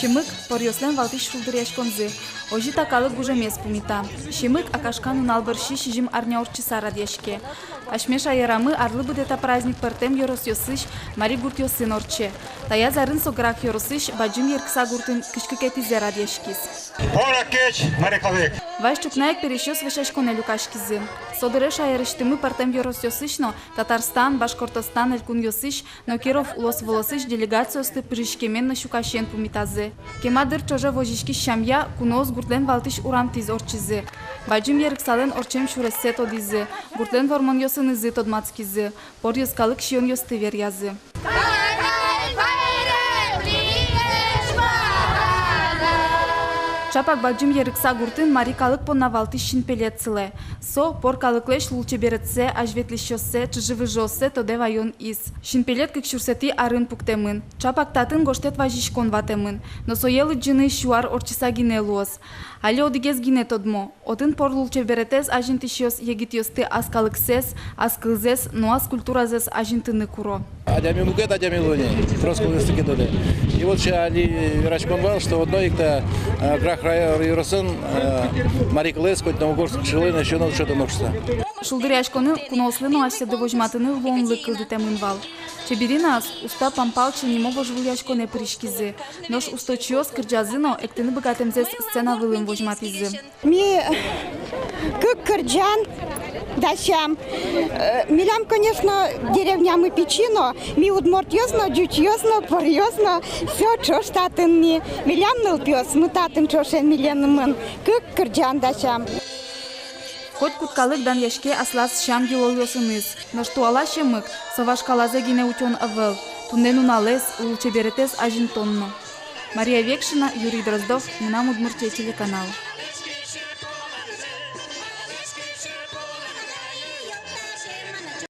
Шимык порьослен валтыш шулдыряшконзы. Ожи такалык гужемес пумита. Шимык акашкан уналбырши шижим арняурчи сарадьяшке. Ашмеша ярамы арлы будета праздник пертем йорос йосыш мари гурт йосын орче. Тая зарын сограк йоросыш баджим еркса гуртын кышкыкети зерадьяшкис. Пора кеч, марикалык. Ваш чукнаек перещёс вешашконе люкашкизы. Содыреш айрыштымы пертем йорос йосышно Татарстан, Башкортостан элькун йосыш, но Киров улос волосыш делегациосты пиришкемен на щукашен пумитазы. Кемадыр чожа вожишки шамья куноз гуртлен валтыш урамтиз орчизы. Баджим ерксален орчем шуресет одизы. Гуртлен вормон йосын изы тодмацкизы. Пор йоскалык шион йостывер язы. Чапак баджим ерикса гуртын марикалык понна валтыш шинпелецыле. Со поркалыклеш лулче беретсе, ажветлищосе, чжывы жосе, тоде вайон из. Шинпелет кыкшурсети арын пуктемын. Чапак татын гоштет важишкон ватемын. Но соелы джины шуар орчиса гинелуос. Але одигез гине тодмо. Отын пор лулче беретес ажинтишиос егитиосты аскалыксес, аскылзес, но аз культуразес ажинтыны куро. Адями мукет, адями луни. Троскал языки доли. И вот сейчас Али Рачконвал, что одной их-то крах Юросын, Марикалес, хоть Новогорск, Шилын, еще надо что-то ношься. Шулдыряшконы кунослыну аще вожматыны лонлы кылдытемын вал. Чебиринас уста пампалчы не могу жвуяшконе пришкизы. Нож устойчиос кырджазыно эктыны богатемзес сцена вылым вожматизы. Ми как кырджан дачам. Милям, конечно, деревням и печино. Ми удмортьёсно, дючьёсно, порьёсно. Все, чё штатын ми. Милям нылпёс, мы татын чошен миленымын. Как кырджан дачам. Хоть куткалык дан яшке аслас шам гилолёсыныз. Но что ала шемык, соваш калазе гине утён авел. Тунен уналес, улче беретес ажинтонно. Мария Векшина, Юрий Дроздов, Мынам Удмуртия телеканал.